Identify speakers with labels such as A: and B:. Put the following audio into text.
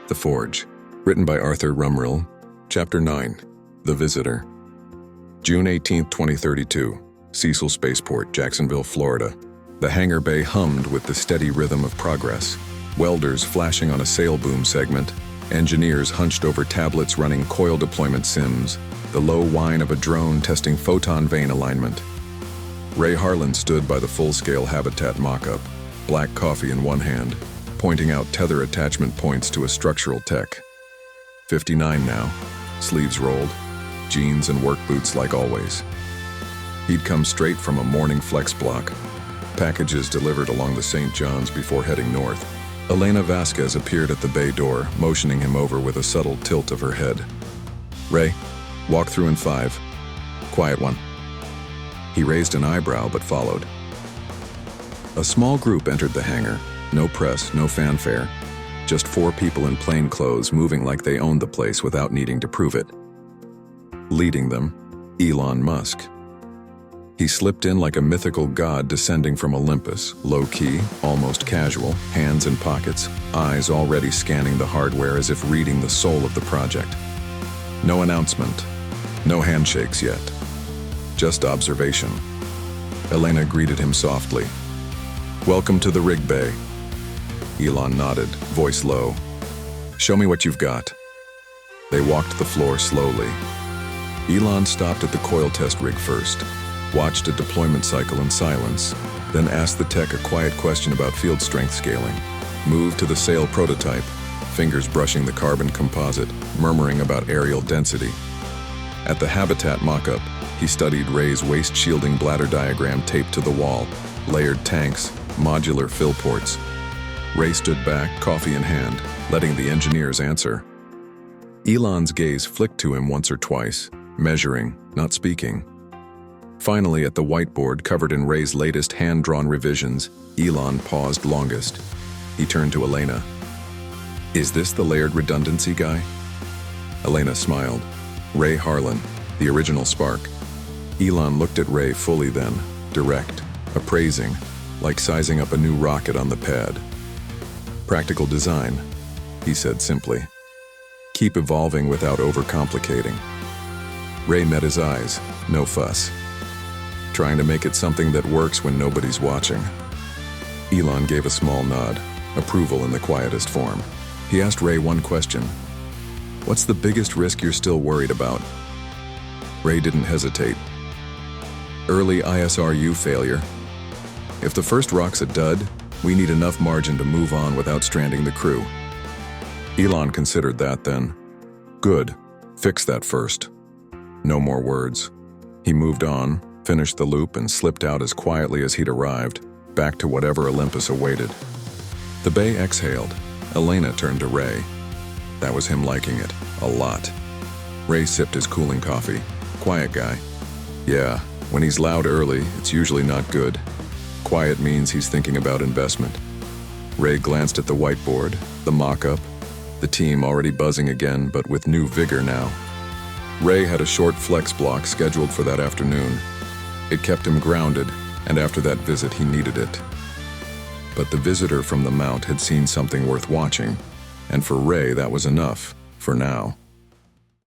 A: The Forge, written by Arthur Rumrill, Chapter 9, The Visitor. June 18, 2032, Cecil Spaceport, Jacksonville, Florida. The hangar bay hummed with the steady rhythm of progress. Welders flashing on a sail boom segment, engineers hunched over tablets running coil deployment sims, the low whine of a drone testing photon vane alignment. Ray Harlan stood by the full-scale habitat mock-up, black coffee in one hand, pointing out tether attachment points to a structural tech. 59 now, sleeves rolled, jeans and work boots like always. He'd come straight from a morning flex block, packages delivered along the St. John's before heading north. Elena Vasquez appeared at the bay door, motioning him over with a subtle tilt of her head. "Ray, walk through in 5. Quiet one." He raised an eyebrow but followed. A small group entered the hangar. No press, no fanfare. Just 4 people in plain clothes moving like they owned the place without needing to prove it. Leading them, Elon Musk. He slipped in like a mythical god descending from Olympus, low-key, almost casual, hands in pockets, eyes already scanning the hardware as if reading the soul of the project. No announcement, no handshakes yet, just observation. Elena greeted him softly. "Welcome to the rig bay." Elon nodded, voice low. "Show me what you've got." They walked the floor slowly. Elon stopped at the coil test rig first, watched a deployment cycle in silence, then asked the tech a quiet question about field strength scaling, moved to the sail prototype, fingers brushing the carbon composite, murmuring about aerial density. At the habitat mock-up, he studied Ray's waste shielding bladder diagram taped to the wall, layered tanks, modular fill ports. Ray stood back, coffee in hand, letting the engineers answer. Elon's gaze flicked to him once or twice, measuring, not speaking. Finally, at the whiteboard covered in Ray's latest hand-drawn revisions, Elon paused longest. He turned to Elena. "Is this the layered redundancy guy?" Elena smiled. "Ray Harlan, the original spark." Elon looked at Ray fully then, direct, appraising, like sizing up a new rocket on the pad. "Practical design," he said simply. "Keep evolving without overcomplicating." Ray met his eyes, no fuss. "Trying to make it something that works when nobody's watching." Elon gave a small nod, approval in the quietest form. He asked Ray one question. "What's the biggest risk you're still worried about?" Ray didn't hesitate. "Early ISRU failure. If the first rock's a dud, we need enough margin to move on without stranding the crew." Elon considered that then. "Good. Fix that first." No more words. He moved on, finished the loop, and slipped out as quietly as he'd arrived, back to whatever Olympus awaited. The bay exhaled. Elena turned to Ray. That was him liking it, a lot. Ray sipped his cooling coffee. Quiet guy. "Yeah, when he's loud early, it's usually not good. Quiet means he's thinking about investment." Ray glanced at the whiteboard, the mock-up, the team already buzzing again, but with new vigor now. Ray had a short flex block scheduled for that afternoon. It kept him grounded, and after that visit he needed it. But the visitor from the Mount had seen something worth watching, and for Ray that was enough, for now.